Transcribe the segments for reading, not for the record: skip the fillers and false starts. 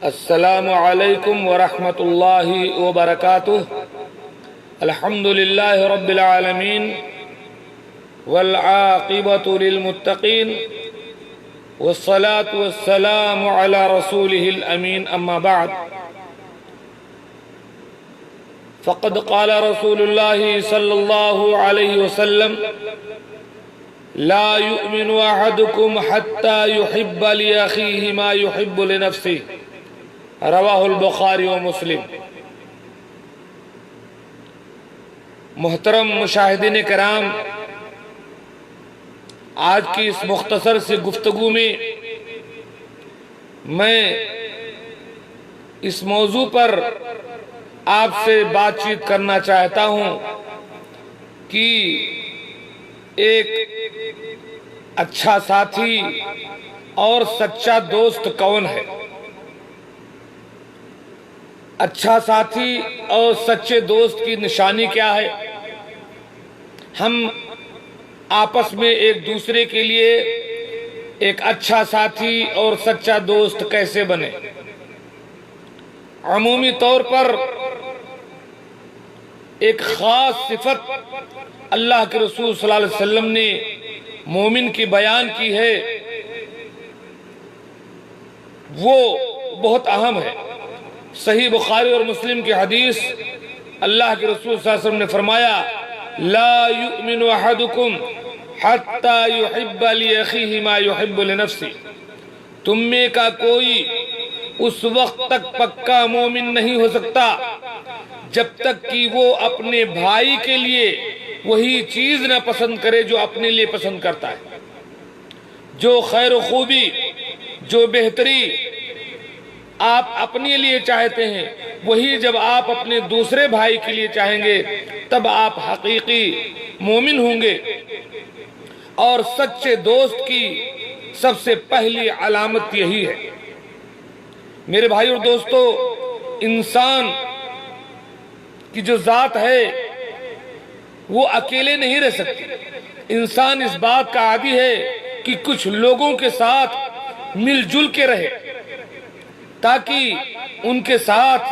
السلام علیکم ورحمۃ اللہ وبرکاتہ۔ الحمد للہ رب العالمین والعاقبۃ للمتقین والصلاة والسلام علی رسولہ الامین، اما بعد فقد قال رسول اللہ صلی اللہ علیہ وسلم: لا يؤمن احدكم حتى يحب لأخيه ما يحب لنفسه، رواہ البخاری و مسلم۔ محترم مشاہدین کرام، آج کی اس مختصر سی گفتگو میں میں اس موضوع پر آپ سے بات چیت کرنا چاہتا ہوں کہ ایک اچھا ساتھی اور سچا دوست کون ہے۔ اچھا ساتھی اور سچے دوست کی نشانی کیا ہے؟ ہم آپس میں ایک دوسرے کے لیے ایک اچھا ساتھی اور سچا دوست کیسے بنے؟ عمومی طور پر ایک خاص صفت اللہ کے رسول صلی اللہ علیہ وسلم نے مومن کی بیان کی ہے، وہ بہت اہم ہے۔ صحیح بخاری اور مسلم کی حدیث، اللہ کے رسول صلی اللہ علیہ وسلم نے فرمایا: لا يؤمن احدكم حتى يحب لأخيه ما يحب لنفسه۔ تم میں کا کوئی اس وقت تک پکا مومن نہیں ہو سکتا جب تک کہ وہ اپنے بھائی کے لیے وہی چیز نہ پسند کرے جو اپنے لیے پسند کرتا ہے۔ جو خیر و خوبی، جو بہتری آپ اپنے لیے چاہتے ہیں، وہی جب آپ اپنے دوسرے بھائی کے لیے چاہیں گے تب آپ حقیقی مومن ہوں گے۔ اور سچے دوست کی سب سے پہلی علامت یہی ہے۔ میرے بھائی اور دوستو، انسان کی جو ذات ہے وہ اکیلے نہیں رہ سکتی۔ انسان اس بات کا عادی ہے کہ کچھ لوگوں کے ساتھ مل جل کے رہے، تاکہ ان کے ساتھ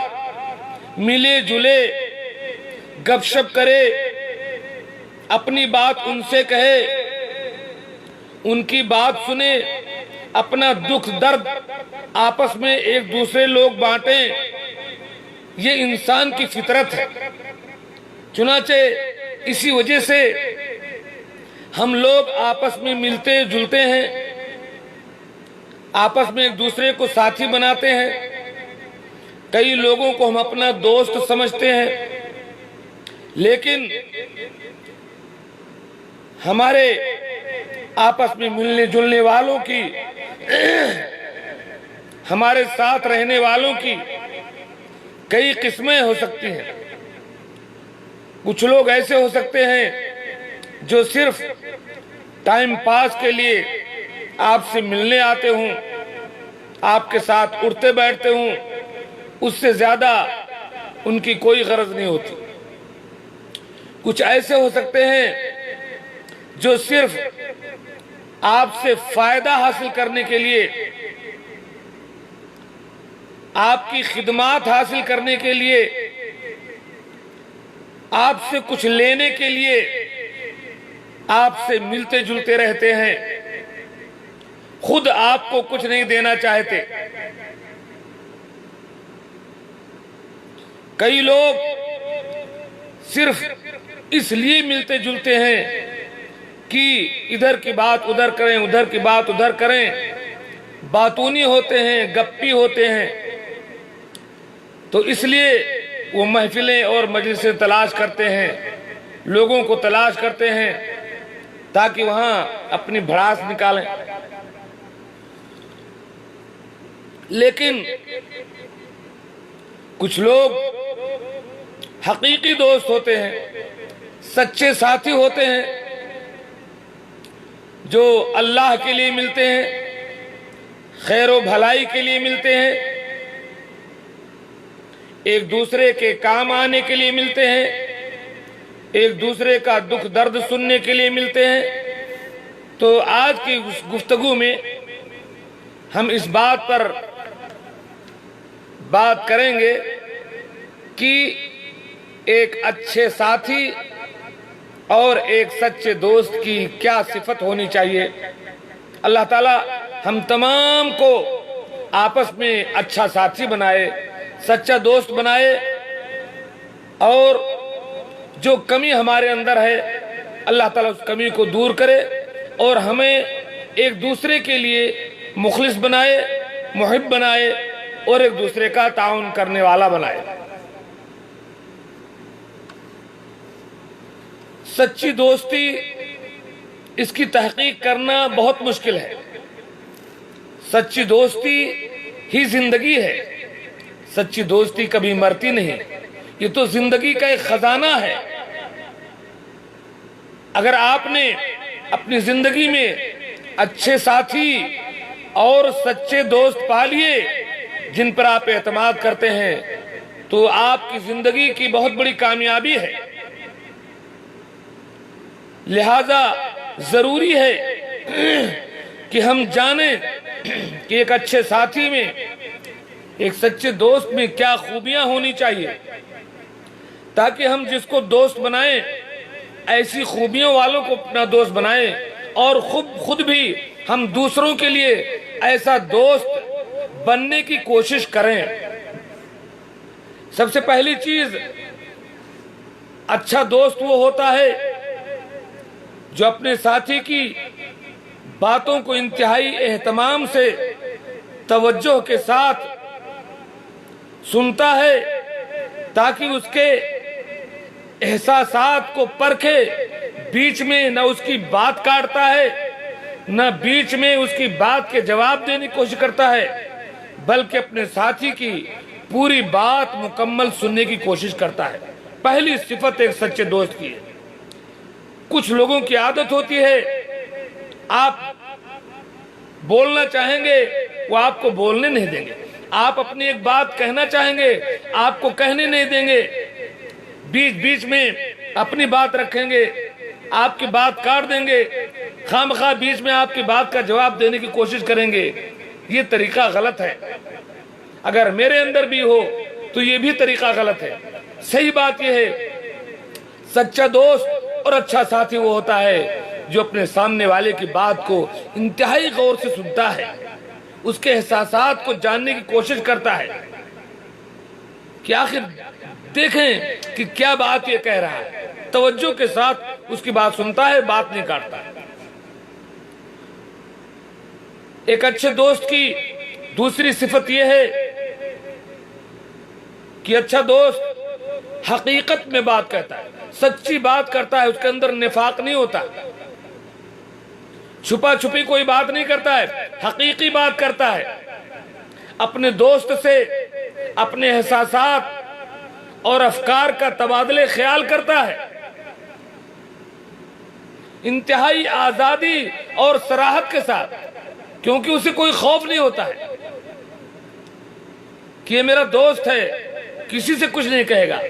ملے جلے، گپ شپ کرے، اپنی بات ان سے کہے، ان کی بات سنے، اپنا دکھ درد آپس میں ایک دوسرے لوگ بانٹیں۔ یہ انسان کی فطرت ہے۔ چنانچہ اسی وجہ سے ہم لوگ آپس میں ملتے جلتے ہیں، آپس میں ایک دوسرے کو ساتھی بناتے ہیں۔ کئی لوگوں کو ہم اپنا دوست سمجھتے ہیں، لیکن ہمارے آپس میں ملنے جلنے والوں کی، ہمارے ساتھ رہنے والوں کی کئی قسمیں ہو سکتی ہیں۔ کچھ لوگ ایسے ہو سکتے ہیں جو صرف ٹائم پاس کے لیے آپ سے ملنے آتے ہوں، آپ کے ساتھ اٹھتے بیٹھتے ہوں، اس سے زیادہ ان کی کوئی غرض نہیں ہوتی۔ کچھ ایسے ہو سکتے ہیں جو صرف آپ سے فائدہ حاصل کرنے کے لیے، آپ کی خدمات حاصل کرنے کے لیے، آپ سے کچھ لینے کے لیے آپ سے ملتے جلتے رہتے ہیں، خود آپ کو کچھ نہیں دینا چاہتے۔ کئی لوگ صرف اس لیے ملتے جلتے ہیں کہ ادھر کی بات ادھر کریں، ادھر کی بات ادھر کریں، باتونی ہوتے ہیں، گپی ہوتے ہیں۔ تو اس لیے وہ محفلیں اور مجلسیں تلاش کرتے ہیں، لوگوں کو تلاش کرتے ہیں تاکہ وہاں اپنی بھڑاس نکالیں۔ لیکن کچھ لوگ حقیقی دوست ہوتے ہیں، سچے ساتھی ہوتے ہیں، جو اللہ کے لیے ملتے ہیں، خیر و بھلائی کے لیے ملتے ہیں، ایک دوسرے کے کام آنے کے لیے ملتے ہیں، ایک دوسرے کا دکھ درد سننے کے لیے ملتے ہیں۔ تو آج کی گفتگو میں ہم اس بات پر بات کریں گے کہ ایک اچھے ساتھی اور ایک سچے دوست کی کیا صفت ہونی چاہیے۔ اللہ تعالی ہم تمام کو آپس میں اچھا ساتھی بنائے، سچا دوست بنائے، اور جو کمی ہمارے اندر ہے اللہ تعالیٰ اس کمی کو دور کرے اور ہمیں ایک دوسرے کے لیے مخلص بنائے، محب بنائے اور ایک دوسرے کا تعاون کرنے والا بنائے۔ سچی دوستی اس کی تحقیق کرنا بہت مشکل ہے۔ سچی دوستی ہی زندگی ہے، سچی دوستی کبھی مرتی نہیں، یہ تو زندگی کا ایک خزانہ ہے۔ اگر آپ نے اپنی زندگی میں اچھے ساتھی اور سچے دوست پا لیے جن پر آپ اعتماد کرتے ہیں تو آپ کی زندگی کی بہت بڑی کامیابی ہے۔ لہذا ضروری ہے کہ ہم جانیں کہ ایک اچھے ساتھی میں، ایک سچے دوست میں کیا خوبیاں ہونی چاہیے، تاکہ ہم جس کو دوست بنائیں ایسی خوبیوں والوں کو اپنا دوست بنائیں، اور خود بھی ہم دوسروں کے لیے ایسا دوست بننے کی کوشش کریں۔ سب سے پہلی چیز، اچھا دوست وہ ہوتا ہے جو اپنے ساتھی کی باتوں کو انتہائی اہتمام سے، توجہ کے ساتھ سنتا ہے تاکہ اس کے احساسات کو پرکھے، بیچ میں نہ اس کی بات کاٹتا ہے نہ بیچ میں اس کی بات کے جواب دینے کی کوشش کرتا ہے، بلکہ اپنے ساتھی کی پوری بات مکمل سننے کی کوشش کرتا ہے۔ پہلی صفت ایک سچے دوست کی ہے۔ کچھ لوگوں کی عادت ہوتی ہے، آپ بولنا چاہیں گے وہ آپ کو بولنے نہیں دیں گے، آپ اپنی ایک بات کہنا چاہیں گے آپ کو کہنے نہیں دیں گے، بیچ بیچ میں اپنی بات رکھیں گے، آپ کی بات کاٹ دیں گے، خواہ بیچ میں آپ کی بات کا جواب دینے کی کوشش کریں گے۔ یہ طریقہ غلط ہے۔ اگر میرے اندر بھی ہو تو یہ بھی طریقہ غلط ہے۔ صحیح بات یہ ہے، سچا دوست اور اچھا ساتھی وہ ہوتا ہے جو اپنے سامنے والے کی بات کو انتہائی غور سے سنتا ہے، اس کے احساسات کو جاننے کی کوشش کرتا ہے کہ آخر دیکھیں کہ کیا بات یہ کہہ رہا ہے، توجہ کے ساتھ اس کی بات سنتا ہے، بات نہیں کاٹتا ہے۔ ایک اچھے دوست کی دوسری صفت یہ ہے کہ اچھا دوست حقیقت میں بات کہتا ہے، سچی بات کرتا ہے، اس کے اندر نفاق نہیں ہوتا، چھپا چھپی کوئی بات نہیں کرتا ہے، حقیقی بات کرتا ہے، اپنے دوست سے اپنے احساسات اور افکار کا تبادلے خیال کرتا ہے، انتہائی آزادی اور صراحت کے ساتھ، کیونکہ اسے کوئی خوف نہیں ہوتا ہے کہ یہ میرا دوست ہے، کسی سے کچھ نہیں کہے گا۔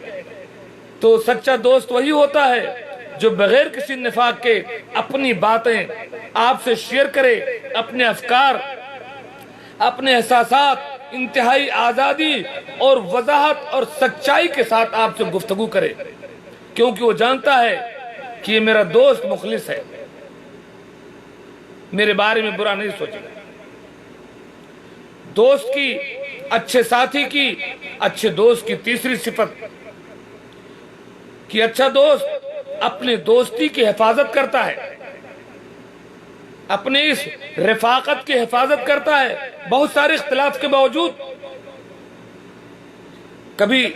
تو سچا دوست وہی ہوتا ہے جو بغیر کسی نفاق کے اپنی باتیں آپ سے شیئر کرے، اپنے افکار، اپنے احساسات انتہائی آزادی اور وضاحت اور سچائی کے ساتھ آپ سے گفتگو کرے، کیونکہ وہ جانتا ہے کہ یہ میرا دوست مخلص ہے، میرے بارے میں برا نہیں سوچے گا۔ دوست کی، اچھے ساتھی کی، اچھے دوست کی تیسری صفت کہ اچھا دوست اپنے دوستی کی حفاظت کرتا ہے، اپنے اس رفاقت کی حفاظت کرتا ہے، بہت سارے اختلاف کے باوجود۔ کبھی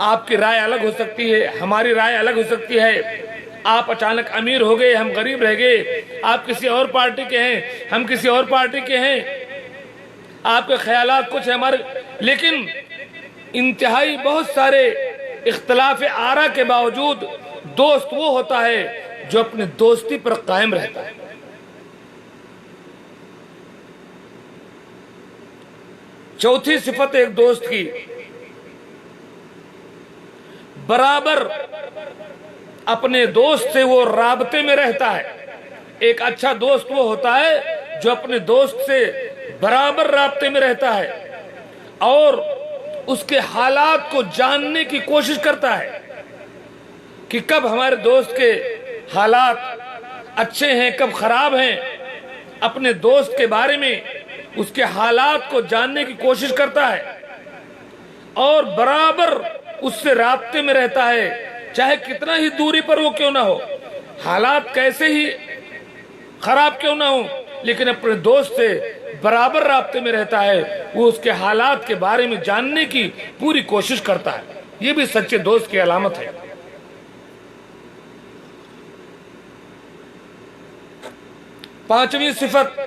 آپ کی رائے الگ ہو سکتی ہے، ہماری رائے الگ ہو سکتی ہے، آپ اچانک امیر ہو گئے، ہم غریب رہ گئے، آپ کسی اور پارٹی کے ہیں، ہم کسی اور پارٹی کے ہیں، آپ کے خیالات کچھ ہیں ہمارے، لیکن انتہائی بہت سارے اختلاف آرا کے باوجود دوست وہ ہوتا ہے جو اپنی دوستی پر قائم رہتا ہے۔ چوتھی صفت ایک دوست کی، برابر اپنے دوست سے وہ رابطے میں رہتا ہے۔ ایک اچھا دوست وہ ہوتا ہے جو اپنے دوست سے برابر رابطے میں رہتا ہے اور اس کے حالات کو جاننے کی کوشش کرتا ہے کہ کب ہمارے دوست کے حالات اچھے ہیں کب خراب ہیں. اپنے دوست کے بارے میں اس کے حالات کو جاننے کی کوشش کرتا ہے اور برابر اس سے رابطے میں رہتا ہے، چاہے کتنا ہی دوری پر وہ کیوں نہ ہو، حالات کیسے ہی خراب کیوں نہ ہو، لیکن اپنے دوست سے برابر رابطے میں رہتا ہے. وہ اس کے حالات کے بارے میں جاننے کی پوری کوشش کرتا ہے. یہ بھی سچے دوست کی علامت ہے. پانچویں صفت،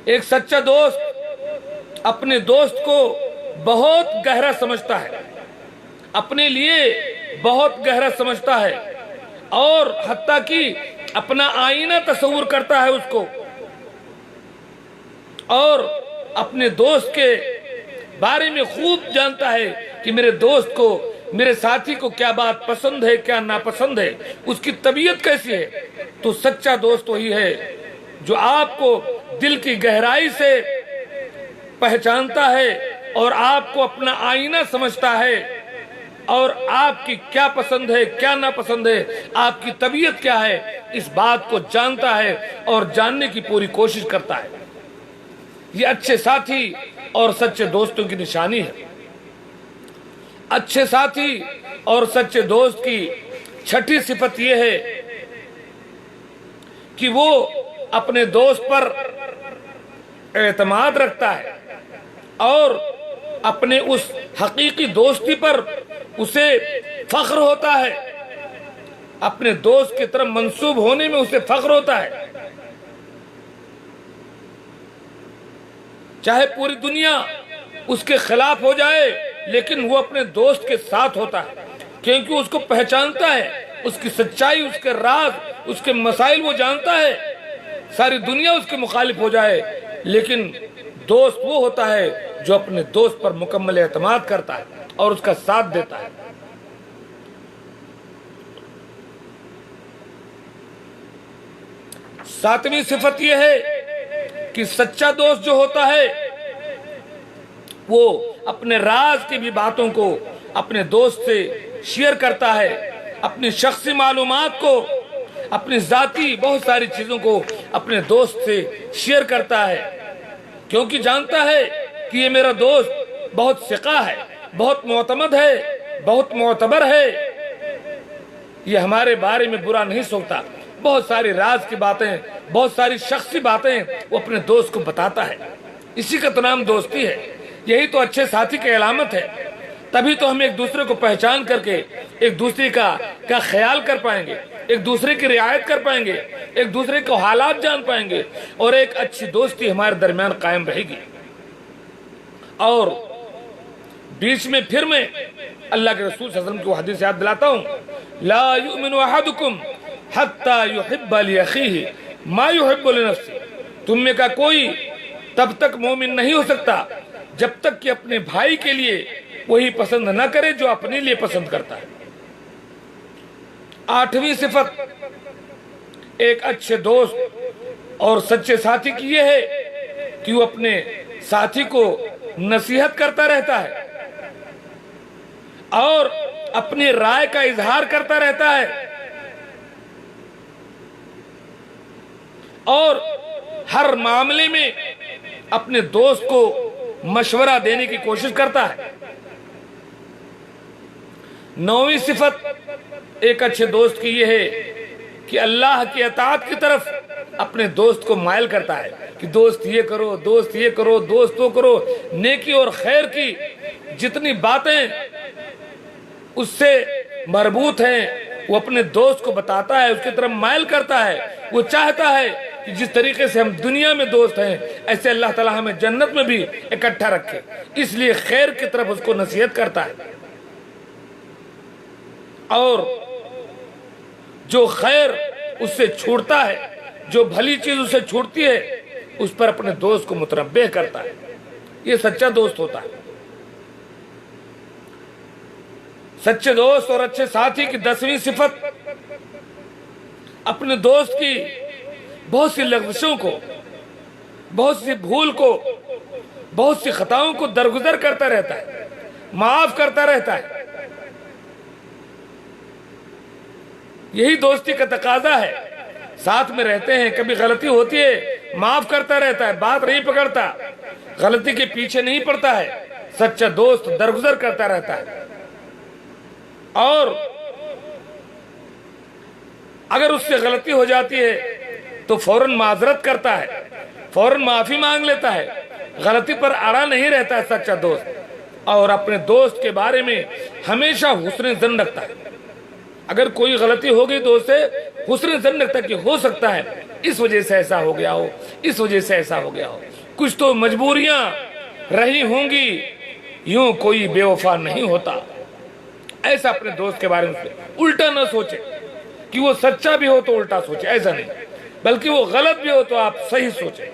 ایک سچا دوست اپنے دوست کو بہت گہرا سمجھتا ہے، اپنے لیے بہت گہرا سمجھتا ہے اور حتیٰ کہ اپنا آئینہ تصور کرتا ہے اس کو، اور اپنے دوست کے بارے میں خوب جانتا ہے کہ میرے دوست کو، میرے ساتھی کو کیا بات پسند ہے کیا ناپسند ہے، اس کی طبیعت کیسی ہے. تو سچا دوست وہی ہے جو آپ کو دل کی گہرائی سے پہچانتا ہے اور آپ کو اپنا آئینہ سمجھتا ہے اور آپ کی کیا پسند ہے کیا ناپسند ہے، آپ کی طبیعت کیا ہے، اس بات کو جانتا ہے اور جاننے کی پوری کوشش کرتا ہے. یہ اچھے ساتھی اور سچے دوستوں کی نشانی ہے. اچھے ساتھی اور سچے دوست کی چھٹی صفت یہ ہے کہ وہ اپنے دوست پر اعتماد رکھتا ہے اور اپنے اس حقیقی دوستی پر اسے فخر ہوتا ہے، اپنے دوست کی طرف منسوب ہونے میں اسے فخر ہوتا ہے. چاہے پوری دنیا اس کے خلاف ہو جائے لیکن وہ اپنے دوست کے ساتھ ہوتا ہے، کیونکہ اس کو پہچانتا ہے، اس کی سچائی، اس کے راز، اس کے مسائل وہ جانتا ہے. ساری دنیا اس کے مخالف ہو جائے لیکن دوست وہ ہوتا ہے جو اپنے دوست پر مکمل اعتماد کرتا ہے اور اس کا ساتھ دیتا ہے. ساتویں صفت یہ ہے کہ سچا دوست جو ہوتا ہے وہ اپنے راز کی بھی باتوں کو اپنے دوست سے شیئر کرتا ہے، اپنی شخصی معلومات کو، اپنی ذاتی بہت ساری چیزوں کو اپنے دوست سے شیئر کرتا ہے، کیونکہ جانتا ہے کہ یہ میرا دوست بہت ثقہ ہے، بہت معتمد ہے، بہت معتبر ہے، یہ ہمارے بارے میں برا نہیں سوچتا. بہت ساری راز کی باتیں، بہت ساری شخصی باتیں وہ اپنے دوست کو بتاتا ہے. اسی کا تو نام دوستی ہے. یہی تو اچھے ساتھی کی علامت ہے. تبھی تو ہم ایک دوسرے کو پہچان کر کے ایک دوسرے کا خیال کر پائیں گے، ایک دوسرے کی رعایت کر پائیں گے، ایک دوسرے کو حالات جان پائیں گے اور ایک اچھی دوستی ہمارے درمیان قائم رہے گی. اور بیچ میں پھر میں اللہ کے رسول صلی اللہ علیہ وسلم کی حدیث یاد دلاتا ہوں، لا یؤمن احدکم حتی یحب لأخیہ ما یحب لنفسہ. تم میں کا کوئی تب تک مومن نہیں ہو سکتا جب تک کہ اپنے بھائی کے لیے وہی پسند نہ کرے جو اپنے لیے پسند کرتا ہے. آٹھویں صفت ایک اچھے دوست اور سچے ساتھی کی یہ ہے کہ وہ اپنے ساتھی کو نصیحت کرتا رہتا ہے اور اپنی رائے کا اظہار کرتا رہتا ہے اور ہر معاملے میں اپنے دوست کو مشورہ دینے کی کوشش کرتا ہے. نویں صفت ایک اچھے دوست کی یہ ہے کہ اللہ کی اطاعت کی طرف اپنے دوست کو مائل کرتا ہے کہ دوست یہ کرو، دوست یہ کرو، دوست وہ کرو. نیکی اور خیر کی جتنی باتیں اس سے مربوط ہیں وہ اپنے دوست کو بتاتا ہے، اس کی طرف مائل کرتا ہے. وہ چاہتا ہے کہ جس طریقے سے ہم دنیا میں دوست ہیں ایسے اللہ تعالیٰ ہمیں جنت میں بھی اکٹھا رکھے، اس لیے خیر کی طرف اس کو نصیحت کرتا ہے. اور جو خیر اس سے چھوڑتا ہے، جو بھلی چیز اسے چھوڑتی ہے، اس پر اپنے دوست کو متنبہ کرتا ہے. یہ سچا دوست ہوتا ہے. سچے دوست اور اچھے ساتھی کی 10ویں صفت اپنے دوست کی بہت سی لغزشوں کو، بہت سی بھول کو بہت سی خطاؤں کو درگزر کرتا رہتا ہے، معاف کرتا رہتا ہے۔ یہی دوستی کا تقاضا ہے، ساتھ میں رہتے ہیں، کبھی غلطی ہوتی ہے معاف کرتا رہتا ہے، بات نہیں پکڑتا، غلطی کے پیچھے نہیں پڑتا ہے۔ سچا دوست درگزر کرتا رہتا ہے، اور اگر اس سے غلطی ہو جاتی ہے تو فوراً معذرت کرتا ہے، فوراً معافی مانگ لیتا ہے، غلطی پر اڑا نہیں رہتا ہے سچا دوست، اور اپنے دوست کے بارے میں ہمیشہ حسن ظن رکھتا ہے۔ اگر کوئی غلطی ہو گئی تو اسے حسن ظن رکھتا ہے کہ ہو سکتا ہے اس وجہ سے ایسا ہو گیا ہو، اس وجہ سے ایسا ہو گیا ہو، کچھ تو مجبوریاں رہی ہوں گی، یوں کوئی بے وفا نہیں ہوتا۔ ایسا اپنے دوست کے بارے میں الٹا نہ سوچے کہ وہ سچا بھی ہو تو الٹا سوچے، ایسا نہیں، بلکہ وہ غلط بھی ہو تو آپ صحیح سوچیں۔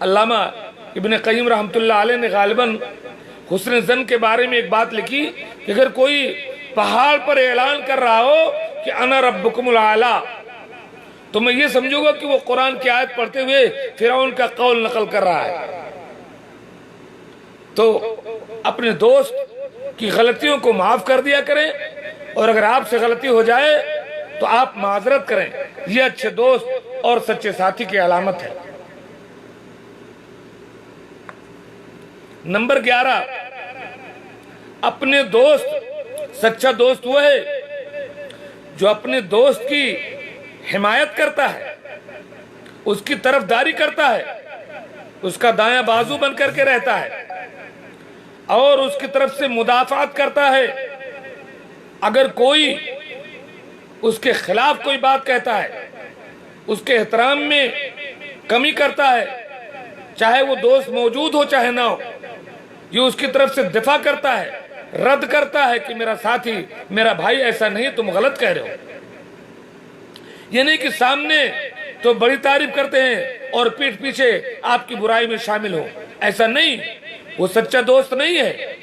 علامہ ابن قیم رحمۃ اللہ علیہ نے غالباً حسن ظن کے بارے میں ایک بات لکھی کہ اگر کوئی پہاڑ پر اعلان کر رہا ہو کہ انا ربکم الاعلی، تو میں یہ سمجھوں گا کہ وہ قرآن کی آیت پڑھتے ہوئے فرعون کا قول نقل کر رہا ہے۔ تو اپنے دوست کی غلطیوں کو معاف کر دیا کریں، اور اگر آپ سے غلطی ہو جائے تو آپ معذرت کریں، یہ اچھے دوست اور سچے ساتھی کی علامت ہے۔ نمبر 11، اپنے دوست، سچا دوست وہ ہے جو اپنے دوست کی حمایت کرتا ہے، اس کی طرفداری کرتا ہے، اس کا دایاں بازو بن کر کے رہتا ہے، اور اس کی طرف سے مدافعت کرتا ہے۔ اگر کوئی اس کے خلاف کوئی بات کہتا ہے، اس کے احترام میں کمی کرتا ہے، چاہے وہ دوست موجود ہو چاہے نہ ہو، یہ اس کی طرف سے دفاع کرتا ہے، رد کرتا ہے کہ میرا ساتھی، میرا بھائی ایسا نہیں، تم غلط کہہ رہے ہو۔ یہ نہیں کہ سامنے تو بڑی تعریف کرتے ہیں اور پیٹھ پیچھے آپ کی برائی میں شامل ہو، ایسا نہیں، وہ سچا دوست نہیں ہے۔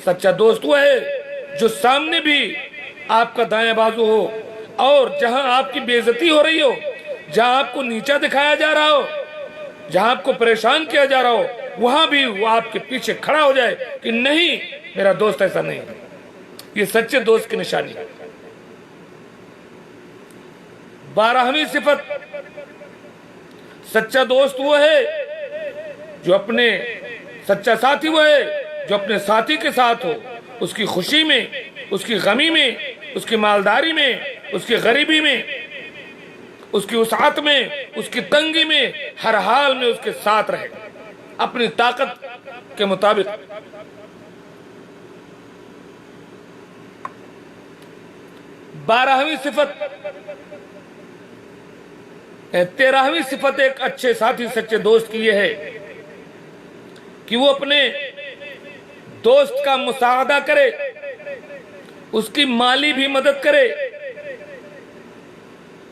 سچا دوست وہ ہے جو سامنے بھی آپ کا دایاں بازو ہو، اور جہاں آپ کی بے عزتی ہو رہی ہو، جہاں آپ کو نیچا دکھایا جا رہا ہو، جہاں آپ کو پریشان کیا جا رہا ہو، وہاں بھی وہ آپ کے پیچھے کھڑا ہو جائے کہ نہیں، میرا دوست ایسا نہیں ہے۔ یہ سچے دوست کی نشانی ہے۔ 12ویں صفت، سچا دوست وہ ہے جو اپنے، سچا ساتھی وہ ہے جو اپنے ساتھی کے ساتھ ہو، اس کی خوشی میں، اس کی غمی میں، اس کی مالداری میں، اس کی غریبی میں، اس کی وسعت میں، اس کی تنگی میں، ہر حال میں اس کے ساتھ رہے، اپنی طاقت کے مطابق۔ 12ویں صفت، 13ویں صفت ایک اچھے ساتھی، سچے دوست کی یہ ہے کہ وہ اپنے دوست کا مساعدہ کرے، اس کی مالی بھی مدد کرے،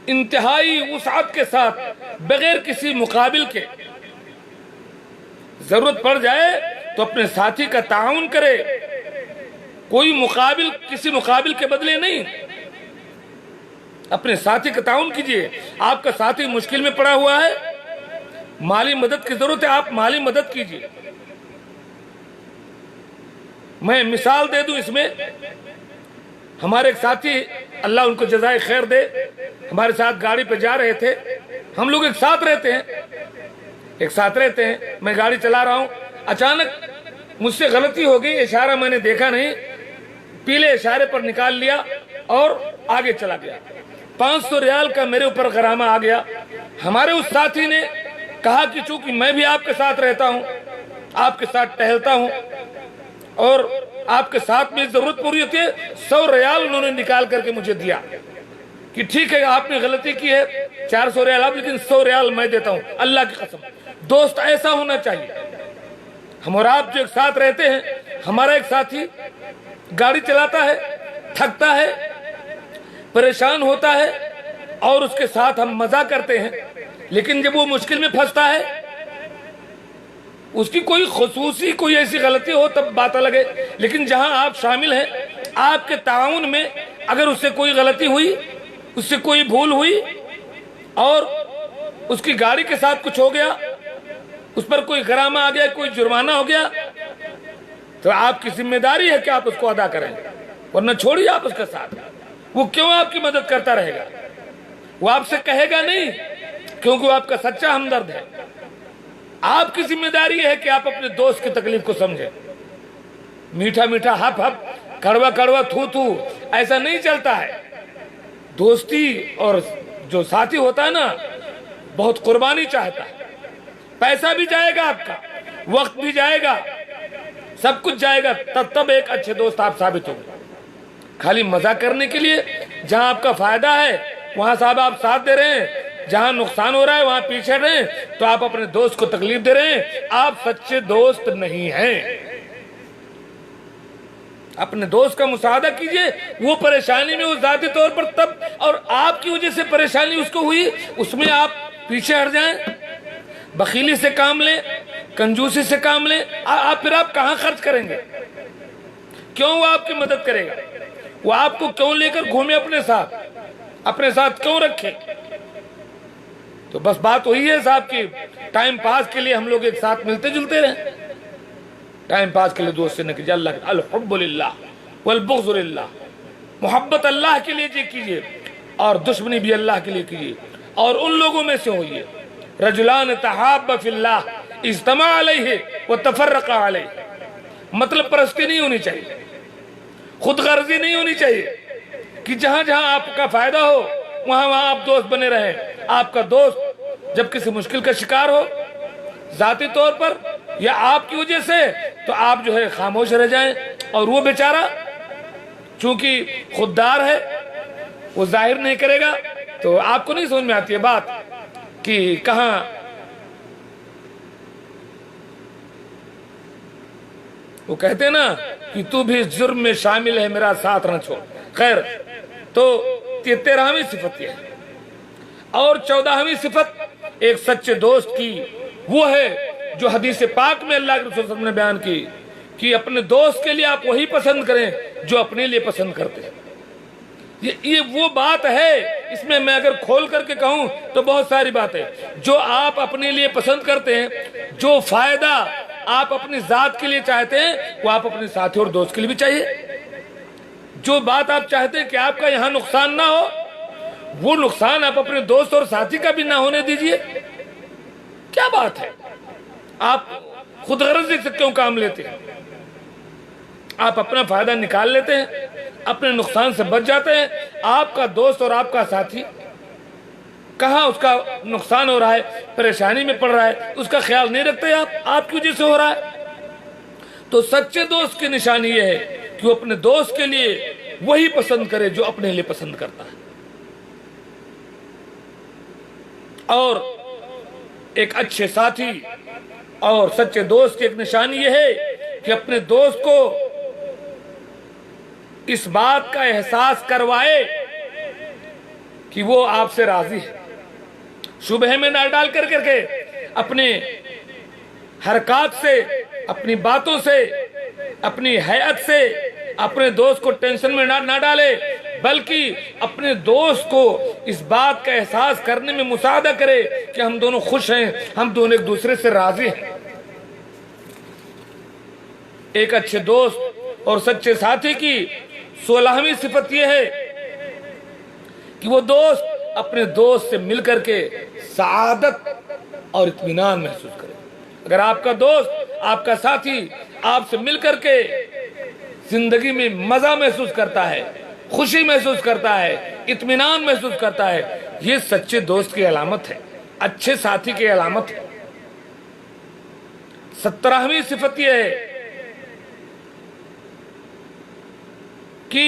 انتہائی وسعت کے ساتھ، بغیر کسی مقابل کے۔ ضرورت پڑ جائے تو اپنے ساتھی کا تعاون کرے، کوئی مقابل، کسی مقابل کے بدلے نہیں، اپنے ساتھی کا تعاون کیجئے۔ آپ کا ساتھی مشکل میں پڑا ہوا ہے، مالی مدد کی ضرورت ہے، آپ مالی مدد کیجئے۔ میں مثال دے دوں اس میں، ہمارے ایک ساتھی، اللہ ان کو جزائے خیر دے، ہمارے ساتھ گاڑی پہ جا رہے تھے، ہم لوگ ایک ساتھ رہتے ہیں، میں گاڑی چلا رہا ہوں، اچانک مجھ سے غلطی ہو گئی، اشارہ میں نے دیکھا نہیں، پیلے اشارے پر نکال لیا اور آگے چلا گیا، 500 ریال کا میرے اوپر غرامہ آ گیا۔ ہمارے اس ساتھی نے کہا کہ چونکہ میں بھی آپ کے ساتھ رہتا ہوں، آپ کے ساتھ ٹہلتا ہوں، اور آپ کے ساتھ میں ضرورت پوری ہوتی ہے، 100 ریال انہوں نے نکال کر کے مجھے دیا کہ ٹھیک ہے آپ نے غلطی کی ہے، 400 ریال آپ، لیکن 100 ریال میں دیتا ہوں، اللہ کی قسم۔ دوست ایسا ہونا چاہیے۔ ہم اور آپ جو ایک ساتھ رہتے ہیں، ہمارا ایک ساتھی گاڑی چلاتا ہے، تھکتا ہے، پریشان ہوتا ہے، اور اس کے ساتھ ہم مزہ کرتے ہیں، لیکن جب وہ مشکل میں پھنستا ہے، اس کی کوئی خصوصی کوئی ایسی غلطی ہو تب بات الگ ہے، لیکن جہاں آپ شامل ہیں، آپ کے تعاون میں اگر اس سے کوئی غلطی ہوئی، اس سے کوئی بھول ہوئی، اور اس کی گاڑی کے ساتھ کچھ ہو گیا، اس پر کوئی غرامہ آ گیا، کوئی جرمانہ ہو گیا، تو آپ کی ذمہ داری ہے کہ آپ اس کو ادا کریں، ورنہ چھوڑیے آپ اس کا ساتھ۔ وہ کیوں آپ کی مدد کرتا رہے گا؟ وہ آپ سے کہے گا نہیں، کیونکہ وہ آپ کا سچا ہمدرد ہے۔ آپ کی ذمہ داری ہے کہ آپ اپنے دوست کی تکلیف کو سمجھیں۔ میٹھا میٹھا ہپ ہپ، کڑوا کڑوا تھو تھو، ایسا نہیں چلتا ہے۔ دوستی اور جو ساتھی ہوتا ہے نا، بہت قربانی چاہتا ہے۔ پیسہ بھی جائے گا آپ کا، وقت بھی جائے گا، سب کچھ جائے گا، تب ایک اچھے دوست آپ ثابت ہوں گے۔ خالی مزہ کرنے کے لیے جہاں آپ کا فائدہ ہے وہاں صاحب آپ ساتھ دے رہے ہیں، جہاں نقصان ہو رہا ہے وہاں پیچھے رہے ہیں، تو آپ اپنے دوست کو تکلیف دے رہے ہیں، آپ سچے دوست نہیں ہیں۔ اپنے دوست کا مساعدہ کیجئے، وہ پریشانی میں وہ ذاتی طور پر تب، اور آپ کی وجہ سے پریشانی اس کو ہوئی، اس میں آپ پیچھے ہٹ جائیں، بخیلی سے کام لیں، کنجوسی سے کام لیں، پھر آپ کہاں خرچ کریں گے؟ کیوں وہ آپ کی مدد کرے گا؟ وہ آپ کو کیوں لے کر گھومے اپنے ساتھ کیوں رکھے؟ تو بس بات وہی ہے صاحب کی ٹائم پاس کے لیے ہم لوگ ایک ساتھ ملتے جلتے رہیں، ٹائم پاس کے لیے دوست سے نہ کیجیے۔ اللہ الحب للہ والبغض للہ، محبت اللہ کے لیے کیجیے اور دشمنی بھی اللہ کے لیے کیجیے، اور ان لوگوں میں سے ہوئیے رجلان تحابا فی اللہ اجتمع علیہ وتفرقا علیہ۔ مطلب پرستی نہیں ہونی چاہیے، خود غرضی نہیں ہونی چاہیے کہ جہاں جہاں آپ کا فائدہ ہو وہاں وہاں آپ دوست بنے رہیں۔ آپ کا دوست جب کسی مشکل کا شکار ہو ذاتی طور پر یا آپ کی وجہ سے، تو آپ جو ہے خاموش رہ جائیں، اور وہ بیچارہ چونکہ خوددار ہے، وہ ظاہر نہیں کرے گا، تو آپ کو نہیں سمجھ میں آتی ہے بات کہ کہاں وہ کہتے ہیں نا کہ تو بھی جرم میں شامل ہے، میرا ساتھ نہ چھوڑ۔ خیر، تو 13ویں صفت یہ ہے۔ اور 14ویں صفت ایک سچے دوست کی وہ ہے جو حدیث پاک میں اللہ کے رسول صلی اللہ علیہ وسلم نے بیان کی کہ اپنے دوست کے لیے آپ وہی پسند کریں جو اپنے لیے پسند کرتے ہیں۔ یہ وہ بات ہے، اس میں اگر کھول کر کے کہوں تو بہت ساری باتیں جو آپ اپنے لیے پسند کرتے ہیں، جو فائدہ آپ اپنی ذات کے لیے چاہتے ہیں وہ آپ اپنے ساتھی اور دوست کے لیے بھی چاہیے۔ جو بات آپ چاہتے ہیں کہ آپ کا یہاں نقصان نہ ہو، وہ نقصان آپ اپنے دوست اور ساتھی کا بھی نہ ہونے دیجئے۔ کیا بات ہے؟ آپ خود غرضی سے کیوں کام لیتے ہیں؟ آپ اپنا فائدہ نکال لیتے ہیں، اپنے نقصان سے بچ جاتے ہیں۔ آپ کا دوست اور آپ کا ساتھی کہاں اس کا نقصان ہو رہا ہے، پریشانی میں پڑ رہا ہے، اس کا خیال نہیں رکھتے آپ کی وجہ سے ہو رہا ہے۔ تو سچے دوست کی نشانی یہ ہے کہ وہ اپنے دوست کے لیے وہی پسند کرے جو اپنے لیے پسند کرتا ہے۔ اور ایک اچھے ساتھی اور سچے دوست کی ایک نشانی یہ ہے کہ اپنے دوست کو اس بات کا احساس کروائے کہ وہ آپ سے راضی ہے، شبہ میں نہ ڈال کر کے اپنے حرکات سے، اپنی باتوں سے، اپنی حیات سے اپنے دوست کو ٹینشن میں نہ ڈالے، بلکہ اپنے دوست کو اس بات کا احساس کرنے میں مساعدہ کرے کہ ہم دونوں خوش ہیں، ہم دونوں ایک دوسرے سے راضی ہیں۔ ایک اچھے دوست اور سچے ساتھی کی 16ویں صفت یہ ہے کہ وہ دوست اپنے دوست سے مل کر کے سعادت اور اطمینان محسوس کرے۔ اگر آپ کا دوست، آپ کا ساتھی آپ سے مل کر کے زندگی میں مزہ محسوس کرتا ہے، خوشی محسوس کرتا ہے، اطمینان محسوس کرتا ہے، یہ سچے دوست کی علامت ہے، اچھے ساتھی کی علامت ہے۔ 17ویں صفت یہ ہے کہ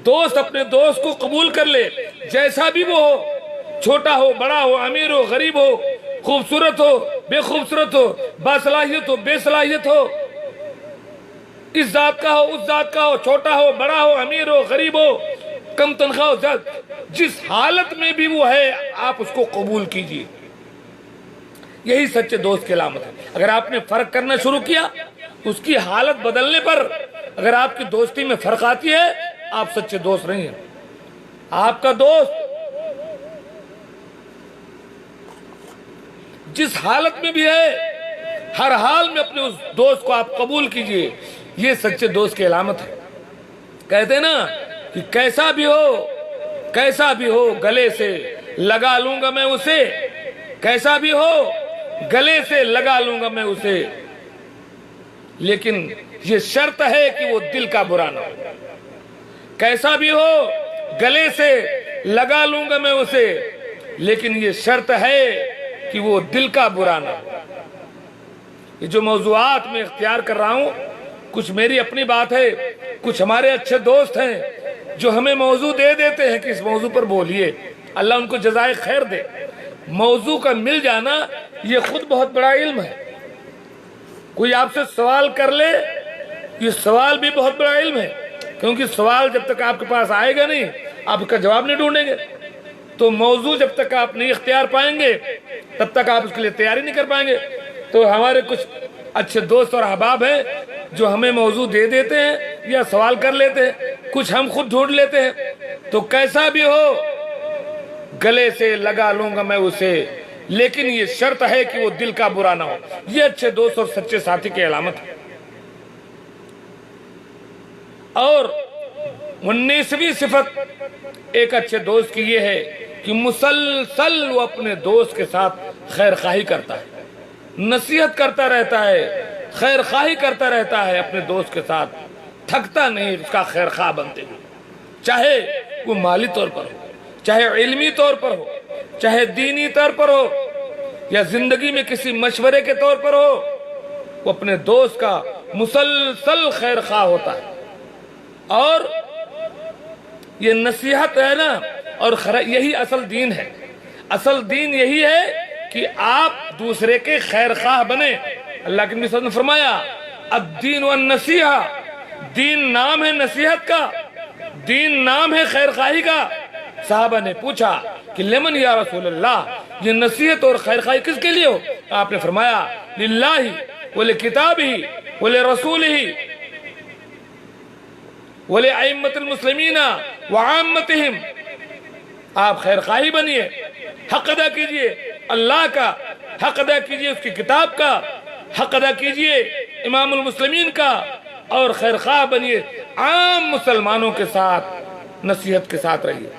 دوست اپنے دوست کو قبول کر لے، جیسا بھی وہ ہو، چھوٹا ہو، بڑا ہو، امیر ہو، غریب ہو، خوبصورت ہو، بے خوبصورت ہو، باصلاحیت ہو، بے صلاحیت ہو، اس ذات کا ہو، اس ذات کا ہو، چھوٹا ہو، بڑا ہو، امیر ہو، غریب ہو، کم تنخواہ ہو، جس حالت میں بھی وہ ہے آپ اس کو قبول کیجیے۔ یہی سچے دوست کی علامت ہے۔ اگر آپ نے فرق کرنا شروع کیا، اس کی حالت بدلنے پر اگر آپ کی دوستی میں فرق آتی ہے، آپ سچے دوست نہیں ہیں۔ آپ کا دوست جس حالت میں بھی ہے ہر حال میں اپنے اس دوست کو آپ قبول کیجئے. یہ سچے دوست کی علامت ہے. کہتے ہیں نا کہ کیسا بھی ہو گلے سے لگا لوں گا میں اسے. کیسا بھی ہو گلے سے لگا لوں گا میں اسے، لیکن یہ شرط ہے کہ وہ دل کا برا نہ ہو. کیسا بھی ہو گلے سے لگا لوں گا میں اسے، لیکن یہ شرط ہے کہ وہ دل کا برا نہ ہو. یہ جو موضوعات میں اختیار کر رہا ہوں کچھ میری اپنی بات ہے، کچھ ہمارے اچھے دوست ہیں جو ہمیں موضوع دے دیتے ہیں کہ اس موضوع پر بولیے. اللہ ان کو جزائے خیر دے. موضوع کا مل جانا یہ خود بہت بڑا علم ہے. کوئی آپ سے سوال کر لے یہ سوال بھی بہت بڑا علم ہے، کیونکہ سوال جب تک آپ کے پاس آئے گا نہیں آپ اس کا جواب نہیں ڈھونڈیں گے. تو موضوع جب تک آپ نہیں اختیار پائیں گے تب تک آپ اس کے لیے تیاری نہیں کر پائیں گے. تو ہمارے کچھ اچھے دوست اور احباب ہیں جو ہمیں موضوع دے دیتے ہیں یا سوال کر لیتے ہیں، کچھ ہم خود ڈھونڈ لیتے ہیں. تو کیسا بھی ہو گلے سے لگا لوں گا میں اسے، لیکن یہ شرط ہے کہ وہ دل کا برا نہ ہو. یہ اچھے دوست اور سچے ساتھی کی علامت ہے. اور 19ویں صفت ایک اچھے دوست کی یہ ہے کہ مسلسل وہ اپنے دوست کے ساتھ خیر خواہی کرتا ہے، نصیحت کرتا رہتا ہے، خیر خواہی کرتا رہتا ہے اپنے دوست کے ساتھ. تھکتا نہیں اس کا خیر خواہ بنتے ہوئے، چاہے وہ مالی طور پر ہو، چاہے علمی طور پر ہو، چاہے دینی طور پر ہو، یا زندگی میں کسی مشورے کے طور پر ہو. وہ اپنے دوست کا مسلسل خیر خواہ ہوتا ہے. اور یہ نصیحت ہے نا، اور یہی اصل دین ہے. اصل دین یہی ہے کہ آپ دوسرے کے خیر خواہ بنے. اللہ کے نبی صلی اللہ علیہ وسلم نے فرمایا الدین والنصیحہ، دین نام ہے نصیحت کا، دین نام ہے خیر خواہی کا. صحابہ نے پوچھا کہ لمن یا رسول اللہ، یہ نصیحت اور خیر خواہی کس کے لیے ہو؟ آپ نے فرمایا للہ ولکتابہ ولرسولہ ولأئمة المسلمین وعامتہم. آپ خیر خواہی بنیے، حق ادا کیجئے اللہ کا، حق ادا کیجئے اس کی کتاب کا، حق ادا کیجئے امام المسلمین کا، اور خیر خواہ بنیے عام مسلمانوں کے ساتھ، نصیحت کے ساتھ رہیے.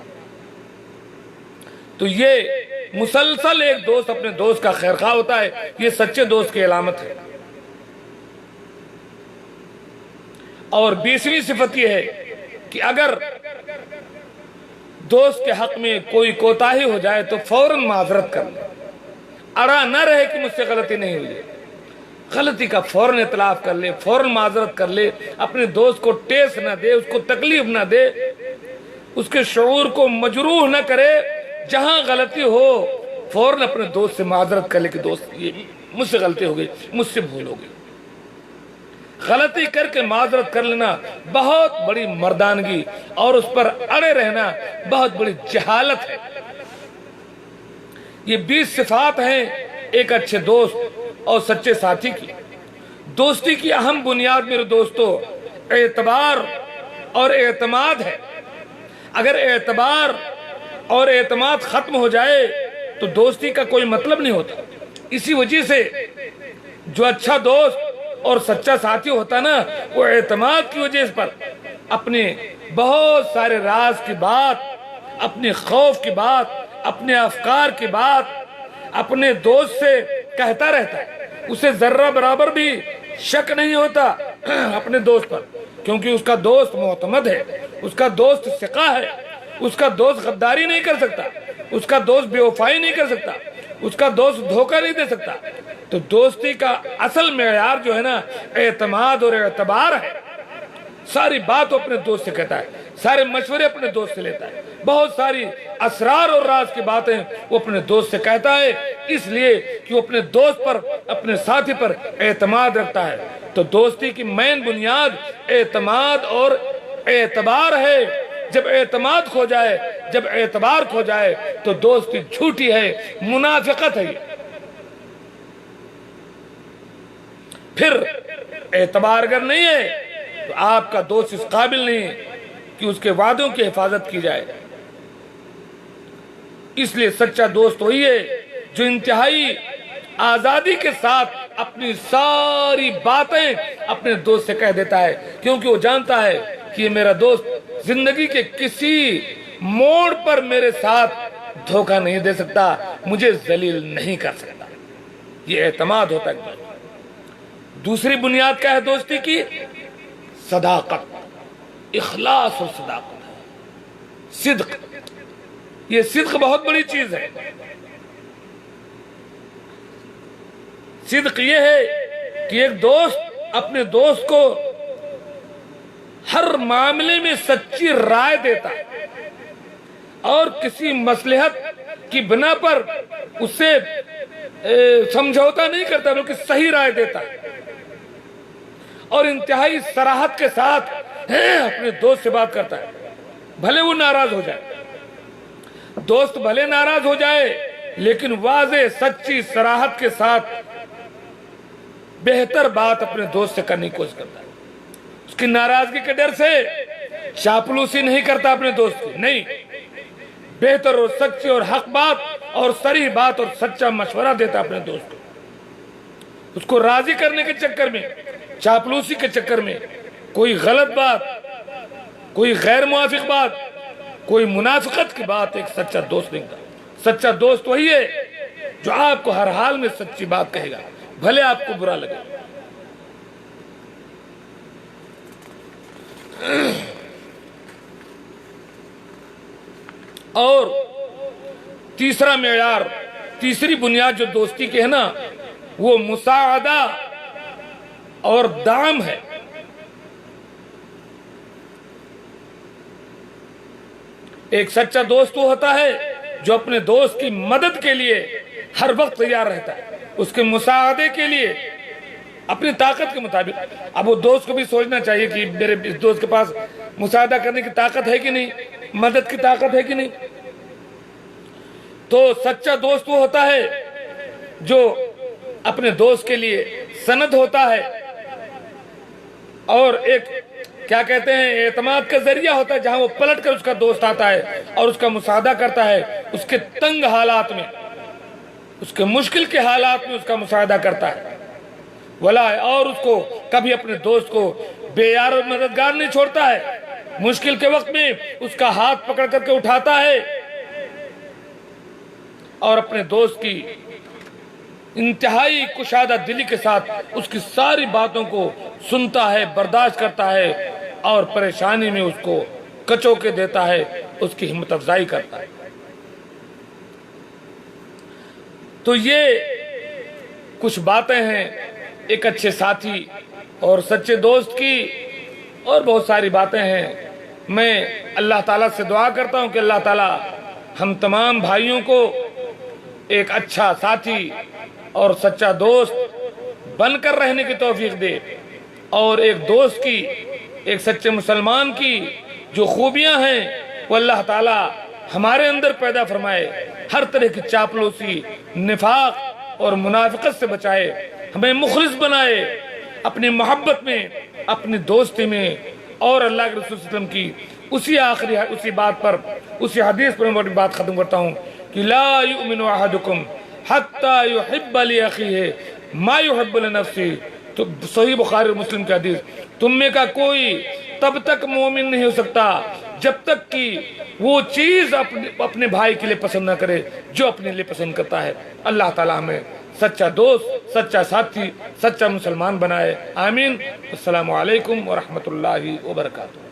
تو یہ مسلسل ایک دوست اپنے دوست کا خیر خواہ ہوتا ہے. یہ سچے دوست کی علامت ہے. اور 20ویں صفت یہ ہے کہ اگر دوست کے حق میں کوئی کوتاہی ہو جائے تو فوراً معذرت کر لے. اڑا نہ رہے کہ مجھ سے غلطی نہیں ہوئی، غلطی کا فوراً اطلاق کر لے، فوراً معذرت کر لے. اپنے دوست کو ٹیس نہ دے، اس کو تکلیف نہ دے، اس کے شعور کو مجروح نہ کرے. جہاں غلطی ہو فوراً اپنے دوست سے معذرت کر لے کہ دوست یہ مجھ سے غلطی ہو گئی، مجھ سے بھول ہو گئی. غلطی کر کے معذرت کر لینا بہت بڑی مردانگی، اور اس پر اڑے رہنا بہت بڑی جہالت ہے. یہ 20 صفات ہیں ایک اچھے دوست اور سچے ساتھی کی. دوستی کی اہم بنیاد میرے دوستو اعتبار اور اعتماد ہے. اگر اعتبار اور اعتماد ختم ہو جائے تو دوستی کا کوئی مطلب نہیں ہوتا. اسی وجہ سے جو اچھا دوست اور سچا ساتھی ہوتا نا، وہ اعتماد کی وجہ پر اپنے بہت سارے راز کی بات، اپنے خوف کی بات، اپنے افکار کی بات اپنے دوست سے کہتا رہتا ہے. اسے ذرہ برابر بھی شک نہیں ہوتا اپنے دوست پر، کیونکہ اس کا دوست معتمد ہے، اس کا دوست ثقہ ہے، اس کا دوست غداری نہیں کر سکتا، اس کا دوست بے وفائی نہیں کر سکتا، اس کا دوست دھوکہ نہیں دے سکتا. تو دوستی کا اصل معیار جو ہے نا اعتماد اور اعتبار ہے. ساری بات وہ اپنے دوست سے کہتا ہے، سارے مشورے اپنے دوست سے لیتا ہے، بہت ساری اسرار اور راز کی باتیں وہ اپنے دوست سے کہتا ہے، اس لیے کہ وہ اپنے دوست پر، اپنے ساتھی پر اعتماد رکھتا ہے. تو دوستی کی مین بنیاد اعتماد اور اعتبار ہے. جب اعتماد کھو جائے، جب اعتبار کھو جائے تو دوستی جھوٹی ہے، منافقت ہے. پھر اعتبار اگر نہیں ہے تو آپ کا دوست اس قابل نہیں کہ اس کے وعدوں کی حفاظت کی جائے. اس لیے سچا دوست وہی ہے جو انتہائی آزادی کے ساتھ اپنی ساری باتیں اپنے دوست سے کہہ دیتا ہے، کیونکہ وہ جانتا ہے کہ یہ میرا دوست زندگی کے کسی موڑ پر میرے ساتھ دھوکہ نہیں دے سکتا، مجھے ذلیل نہیں کر سکتا۔ یہ اعتماد ہوتا ہے۔ دوسری بنیاد کیا ہے دوستی کی؟ صداقت، اخلاص اور صداقت ہے، صدق۔ یہ صدق بہت بڑی چیز ہے۔ صدق یہ ہے کہ ایک دوست اپنے دوست کو ہر معاملے میں سچی رائے دیتا ہے اور کسی مصلحت کی بنا پر اسے سمجھوتا نہیں کرتا، بلکہ صحیح رائے دیتا ہے اور انتہائی صراحت کے ساتھ اپنے دوست سے بات کرتا ہے، بھلے وہ ناراض ہو جائے۔ دوست بھلے ناراض ہو جائے لیکن واضح سچی صراحت کے ساتھ بہتر بات اپنے دوست سے کرنے کی کوشش کرتا ہے۔ اس کی ناراضگی کے ڈر سے چاپلوسی نہیں کرتا اپنے دوست کی، نہیں، بہتر اور سچی اور حق بات اور صریح بات اور سچا مشورہ دیتا اپنے دوست کو۔ اس کو راضی کرنے کے چکر میں، چاپلوسی کے چکر میں کوئی غلط بات، کوئی غیر موافق بات، کوئی منافقت کی بات ایک سچا دوست نہیں کرتا۔ سچا دوست وہی ہے جو آپ کو ہر حال میں سچی بات کہے گا، بھلے آپ کو برا لگے۔ اور تیسرا معیار، تیسری بنیاد جو دوستی کی ہے نا، وہ مساعدہ اور دعم ہے۔ ایک سچا دوست وہ ہوتا ہے جو اپنے دوست کی مدد کے لیے ہر وقت تیار رہتا ہے، اس کے مساعدے کے لیے اپنی طاقت کے مطابق۔ اب وہ دوست کو بھی سوچنا چاہیے کہ میرے اس دوست کے پاس مساعدہ کرنے کی طاقت ہے کہ نہیں، مدد کی طاقت ہے کہ نہیں۔ تو سچا دوست وہ ہوتا ہے جو اپنے دوست کے لیے سند ہوتا ہے اور ایک کیا کہتے ہیں اعتماد کا ذریعہ ہوتا ہے، جہاں وہ پلٹ کر اس کا دوست آتا ہے اور اس کا مساعدہ کرتا ہے، اس کے تنگ حالات میں، اس کے مشکل کے حالات میں اس کا مساعدہ کرتا ہے ولا، اور اس کو کبھی اپنے دوست کو بے یار اور مددگار نہیں چھوڑتا ہے، مشکل کے وقت میں اس کا ہاتھ پکڑ کر کے اٹھاتا ہے اور اپنے دوست کی انتہائی کشادہ دلی کے ساتھ اس کی ساری باتوں کو سنتا ہے، برداشت کرتا ہے اور پریشانی میں اس کو کچو کے دیتا ہے، اس کی ہمت افزائی کرتا ہے۔ تو یہ کچھ باتیں ہیں ایک اچھے ساتھی اور سچے دوست کی، اور بہت ساری باتیں ہیں۔ میں اللہ تعالیٰ سے دعا کرتا ہوں کہ اللہ تعالیٰ ہم تمام بھائیوں کو ایک اچھا ساتھی اور سچا دوست بن کر رہنے کی توفیق دے، اور ایک دوست کی، ایک سچے مسلمان کی جو خوبیاں ہیں وہ اللہ تعالیٰ ہمارے اندر پیدا فرمائے، ہر طرح کی چاپلوسی، نفاق اور منافقت سے بچائے، ہمیں مخلص بنائے اپنی محبت میں، اپنی دوستی میں، اور اللہ کے رسول صلی اللہ علیہ وسلم کی اسی بات پر، اسی حدیث پر میں بات ختم کرتا ہوں کہ لا یؤمن احدکم حتی یحب لاخیہ ما یحب لنفسہ۔ تو صحیح بخاری اور مسلم کی حدیث، تم میں کا کوئی تب تک مومن نہیں ہو سکتا جب تک کہ وہ چیز اپنے بھائی کے لیے پسند نہ کرے جو اپنے لیے پسند کرتا ہے۔ اللہ تعالی ہمیں سچا دوست، سچا ساتھی، سچا مسلمان بنائے، آمین۔ السلام علیکم ورحمۃ اللہ وبرکاتہ۔